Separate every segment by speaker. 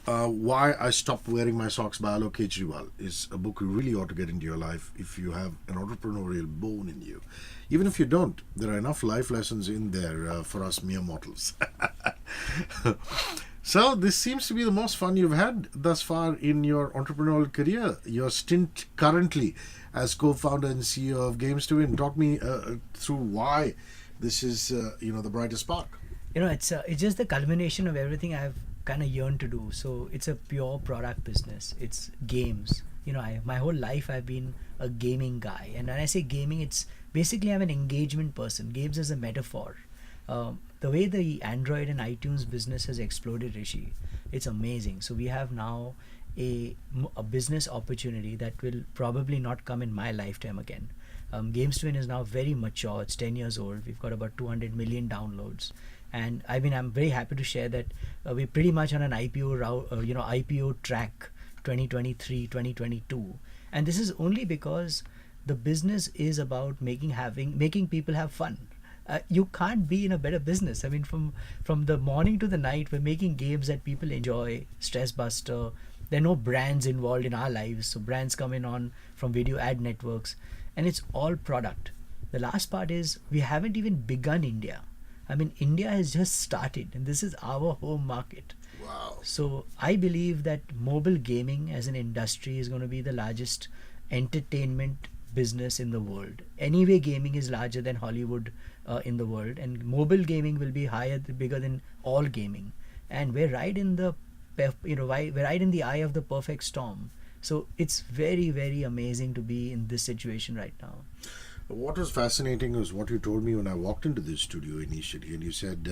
Speaker 1: Why I Stopped Wearing My Socks by Alok Kejriwal is a book you really ought to get into your life if you have an entrepreneurial bone in you. Even if you don't, there are enough life lessons in there for us mere mortals. So, this seems to be the most fun you've had thus far in your entrepreneurial career. Your stint currently as co-founder and CEO of Games to Win. Talk me through why this is, the brightest spark.
Speaker 2: It's just the culmination of everything I've kind of yearned to do. So it's a pure product business. It's games. My whole life I've been a gaming guy, and when I say gaming, it's basically I'm an engagement person. Games as a metaphor. The way the Android and iTunes business has exploded, Rishi, it's amazing. So we have now a business opportunity that will probably not come in my lifetime again. Games Twin is now very mature. It's 10 years old. We've got about 200 million downloads. And I'm very happy to share that we're pretty much on an IPO track 2023, 2022. And this is only because the business is about making people have fun. You can't be in a better business. I mean, from the morning to the night, we're making games that people enjoy, stress buster. There are no brands involved in our lives. So brands come in on from video ad networks, and it's all product. The last part is we haven't even begun India. I mean, India has just started, and this is our home market.
Speaker 1: Wow.
Speaker 2: So I believe that mobile gaming as an industry is going to be the largest entertainment business in the world. Anyway, gaming is larger than Hollywood in the world, and mobile gaming will be bigger than all gaming. And we're right in the we're right in the eye of the perfect storm. So it's very, very amazing to be in this situation right now.
Speaker 1: What was fascinating was what you told me when I walked into this studio initially, and you said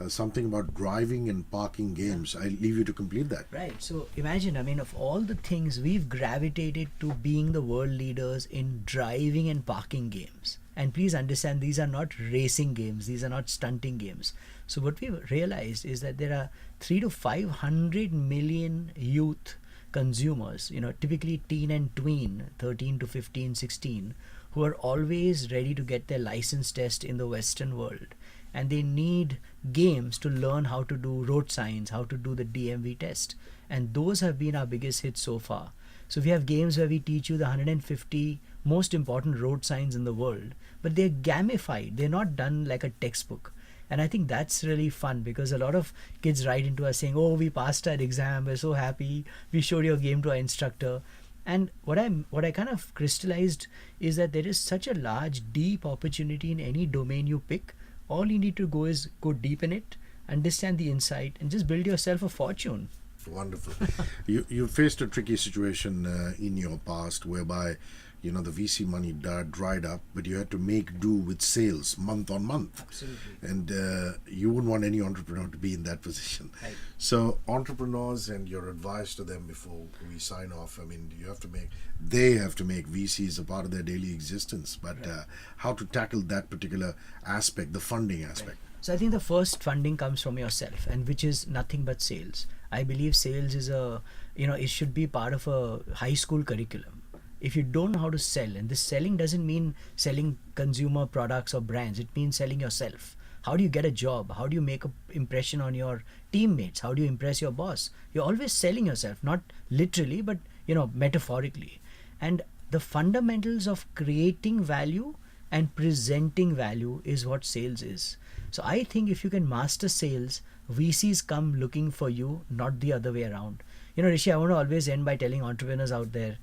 Speaker 1: something about driving and parking games. I leave you to complete that.
Speaker 2: Right. So imagine, I mean, of all the things, we've gravitated to being the world leaders in driving and parking games. And please understand, these are not racing games. These are not stunting games. So what we've realized is that there are 3 to 500 million youth consumers, typically teen and tween, 13 to 15, 16, who are always ready to get their license test in the Western world. And they need games to learn how to do road signs, how to do the DMV test. And those have been our biggest hits so far. So we have games where we teach you the 150 most important road signs in the world, but they're gamified. They're not done like a textbook. And I think that's really fun because a lot of kids write into us saying, oh, we passed our exam, we're so happy, we showed your game to our instructor. And what I kind of crystallized is that there is such a large, deep opportunity in any domain you pick. All you need to go is go deep in it, understand the insight, and just build yourself a fortune.
Speaker 1: Wonderful. You faced a tricky situation in your past whereby the VC money dried up, but you had to make do with sales month on month.
Speaker 2: Absolutely.
Speaker 1: And you wouldn't want any entrepreneur to be in that position.
Speaker 2: Right.
Speaker 1: So entrepreneurs and your advice to them before we sign off, I mean, they have to make VCs a part of their daily existence, but
Speaker 2: right.
Speaker 1: How to tackle that particular aspect, the funding aspect.
Speaker 2: Right. So I think the first funding comes from yourself, and which is nothing but sales. I believe sales is it should be part of a high school curriculum. If you don't know how to sell, and this selling doesn't mean selling consumer products or brands, it means selling yourself. How do you get a job? How do you make an impression on your teammates? How do you impress your boss? You're always selling yourself, not literally, but metaphorically. And the fundamentals of creating value and presenting value is what sales is. So I think if you can master sales, VCs come looking for you, not the other way around. Rishi, I want to always end by telling entrepreneurs out there,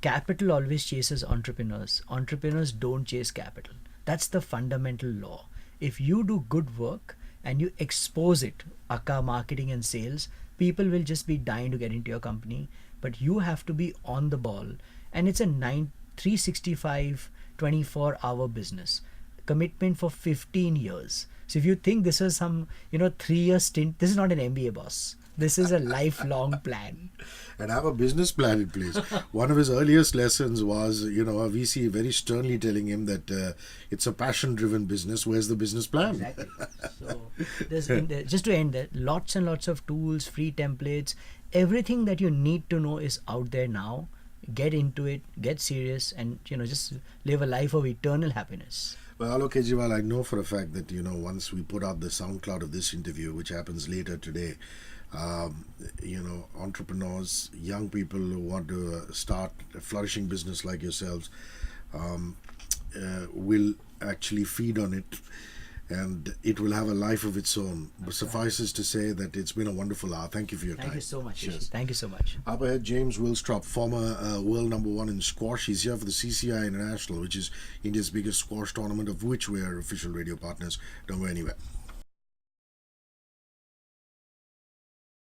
Speaker 2: capital always chases entrepreneurs. Entrepreneurs don't chase capital. That's the fundamental law. If you do good work and you expose it, aka marketing and sales, people will just be dying to get into your company. But you have to be on the ball. And it's a 365, 24-hour business. Commitment for 15 years. So if you think this was some 3-year stint, this is not an MBA, boss. This is a lifelong plan.
Speaker 1: And have a business plan in place. One of his earliest lessons was, a VC very sternly telling him that it's a passion-driven business. Where's the business plan?
Speaker 2: Exactly. So just to end there, lots and lots of tools, free templates, everything that you need to know is out there now. Get into it, get serious, and just live a life of eternal happiness.
Speaker 1: Well, Alok Kejriwal, I know for a fact that, once we put out the SoundCloud of this interview, which happens later today, entrepreneurs, young people who want to start a flourishing business like yourselves, um, will actually feed on it, and it will have a life of its own. But suffices to say that it's been a wonderful hour. Thank you for your time.
Speaker 2: Thank you so much,
Speaker 1: Cheers.
Speaker 2: Hrishi. Thank you so much.
Speaker 1: Up ahead, James Willstrop, former world #1 in squash. He's here for the CCI International, which is India's biggest squash tournament, of which we are official radio partners. Don't go anywhere.